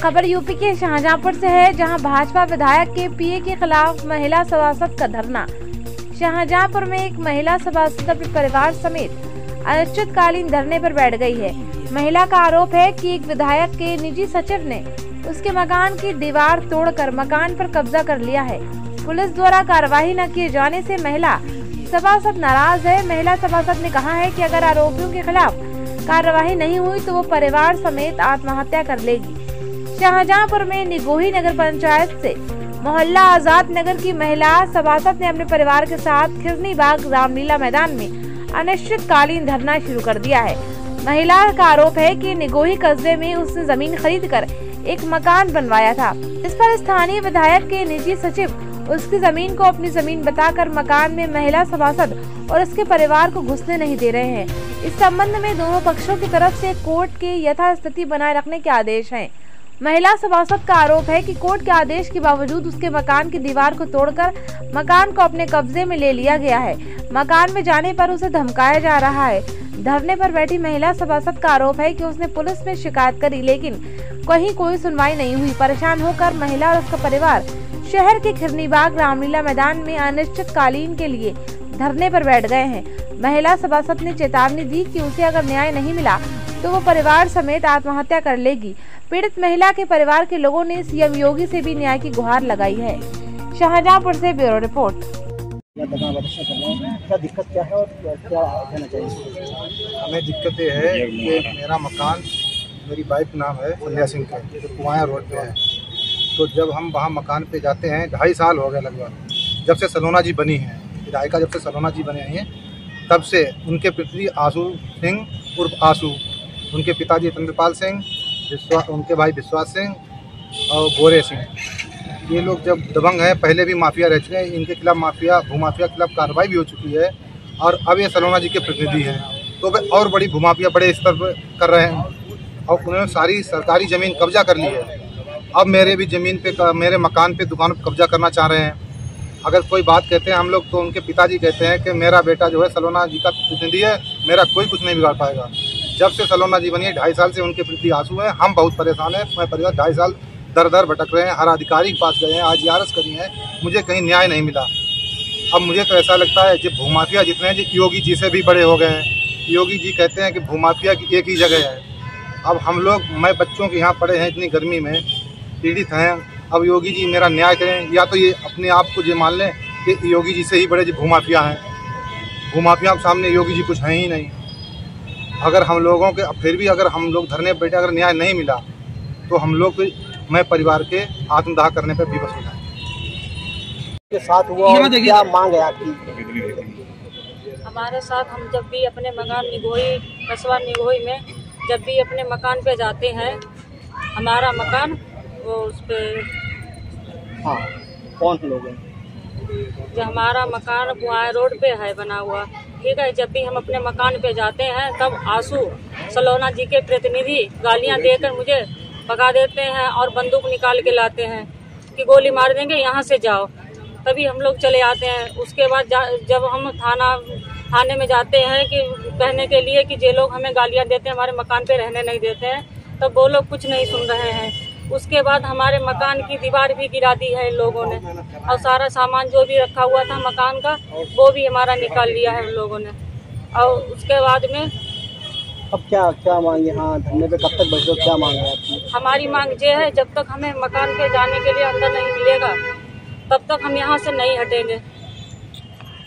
खबर यूपी के शाहजहांपुर से है, जहां भाजपा विधायक के पीए के खिलाफ महिला सभासद का धरना। शाहजहांपुर में एक महिला सभासद अपने परिवार समेत अनिश्चितकालीन धरने पर बैठ गई है। महिला का आरोप है कि एक विधायक के निजी सचिव ने उसके मकान की दीवार तोड़कर मकान पर कब्जा कर लिया है। पुलिस द्वारा कार्रवाई न किए जाने से महिला सभासद नाराज है। महिला सभासद ने कहा है कि अगर आरोपियों के खिलाफ कार्रवाई नहीं हुई तो वो परिवार समेत आत्महत्या कर लेगी। शाहजहांपुर में निगोही नगर पंचायत से मोहल्ला आजाद नगर की महिला सभासद ने अपने परिवार के साथ खिरनी बाग रामलीला मैदान में अनिश्चितकालीन धरना शुरू कर दिया है। महिला का आरोप है कि निगोही कस्बे में उसने जमीन खरीदकर एक मकान बनवाया था। इस पर स्थानीय विधायक के निजी सचिव उसकी जमीन को अपनी जमीन बताकर मकान में महिला सभासद और उसके परिवार को घुसने नहीं दे रहे हैं। इस संबंध में दोनों पक्षों की तरफ से कोर्ट के यथास्थिति बनाए रखने के आदेश हैं। महिला सभासद का आरोप है कि कोर्ट के आदेश के बावजूद उसके मकान की दीवार को तोड़कर मकान को अपने कब्जे में ले लिया गया है। मकान में जाने पर उसे धमकाया जा रहा है। धरने पर बैठी महिला सभासद का आरोप है कि उसने पुलिस में शिकायत करी, लेकिन कहीं कोई सुनवाई नहीं हुई। परेशान होकर महिला और उसका परिवार शहर के खिरनीबाग रामलीला मैदान में अनिश्चितकालीन के लिए धरने पर बैठ गए हैं। महिला सभासद ने चेतावनी दी कि उसे अगर न्याय नहीं मिला तो वो परिवार समेत आत्महत्या कर लेगी। पीड़ित महिला के परिवार के लोगों ने सीएम योगी से भी न्याय की गुहार लगाई है। शाहजहांपुर से ब्यूरो रिपोर्ट। क्या दिक्कत क्या है और क्या कहना चाहिए? हमें दिक्कत ये है कि मेरा मकान मेरी वाइफ नाम है संध्या सिंह का, जो कुआया रोड पे है। तो जब हम वहाँ मकान पे जाते हैं, 2.5 साल हो गए लगभग, जब से सलोना जी बनी है विधायिका, जब से सलोना जी बने हैं तब से उनके पिता आशू सिंह उर्फ आशू, उनके पिताजी चंद्रपाल सिंह, उनके भाई विश्वास सिंह और गोरे सिंह, ये लोग जब दबंग हैं, पहले भी माफिया रह चुके हैं। इनके खिलाफ भूमाफिया के खिलाफ कार्रवाई भी हो चुकी है और अब ये सलोना जी के प्रतिनिधि हैं, तो वे और बड़ी भूमाफिया बड़े स्तर पर कर रहे हैं और उन्होंने सारी सरकारी ज़मीन कब्जा कर ली है। अब मेरे भी ज़मीन पे, मेरे मकान पे, दुकान पर कब्जा करना चाह रहे हैं। अगर कोई बात कहते हैं हम लोग तो उनके पिताजी कहते हैं कि मेरा बेटा जो है सलोना जी का प्रतिनिधि है, मेरा कोई कुछ नहीं बिगाड़ पाएगा। जब से सलोना जी बनी है 2.5 साल से उनके प्रति आंसू हैं। हम बहुत परेशान हैं। मैं परिवार 2.5 साल दर दर भटक रहे हैं, हर अधिकारी के पास गए हैं, आज यारस करी है, मुझे कहीं न्याय नहीं मिला। अब मुझे तो ऐसा लगता है कि भूमाफिया जितने हैं योगी जी से भी बड़े हो गए हैं। योगी जी कहते हैं कि भूमाफिया की एक ही जगह है। अब हम लोग, मैं बच्चों के यहाँ पड़े हैं, इतनी गर्मी में पीड़ित हैं। अब योगी जी मेरा न्याय करें, या तो ये अपने आप को ये मान लें कि योगी जी से ही बड़े जो भूमाफिया हैं। भूमाफिया के सामने योगी जी कुछ हैं ही नहीं। अगर हम लोगों के फिर भी अगर हम लोग धरने बैठे, अगर न्याय नहीं मिला तो हम लोग, मैं परिवार के आत्मदाह करने पर विवश हो जाए। के साथ हुआ और क्या मांग है आपकी? हमारे साथ, हम जब भी अपने मकान निगोही, कस्बा निगोही में जब भी अपने मकान पे जाते हैं, हमारा मकान वो उस पे, हाँ, कौन लोग हैं? जो हमारा मकान कुआया रोड पे है बना हुआ, ठीक है। जब भी हम अपने मकान पे जाते हैं तब आंसू सलोना जी के प्रतिनिधि गालियां देकर मुझे भगा देते हैं और बंदूक निकाल के लाते हैं कि गोली मार देंगे, यहाँ से जाओ। तभी हम लोग चले आते हैं। उसके बाद जब हम थाने में जाते हैं कि कहने के लिए कि ये लोग हमें गालियां देते हैं, हमारे मकान पे रहने नहीं देते हैं, तब वो लोग कुछ नहीं सुन रहे हैं। उसके बाद हमारे मकान की दीवार भी गिरा दी है इन लोगों ने और सारा सामान जो भी रखा हुआ था मकान का वो भी हमारा निकाल लिया है उन लोगों ने। और उसके बाद में अब क्या मांग, यहाँ धरने पे कब तक बैठो, क्या मांग है आपकी? हमारी मांग ये है, जब तक हमें मकान पे जाने के लिए अंदर नहीं मिलेगा तब तक हम यहाँ से नहीं हटेंगे।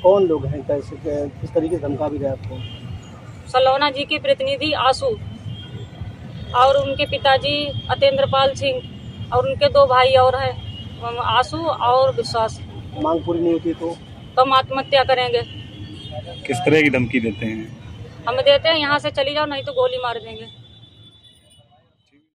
कौन लोग हैं, कैसे किस तरीके से धमका भी रहे आपको? सलोना जी के प्रतिनिधि आशू और उनके पिताजी अतेंद्रपाल सिंह और उनके 2 भाई और हैं, आशू और विश्वास। मांग पूरी नहीं होती तो हम आत्महत्या करेंगे। किस तरह की धमकी देते हैं? हम देते हैं यहाँ से चली जाओ, नहीं तो गोली मार देंगे।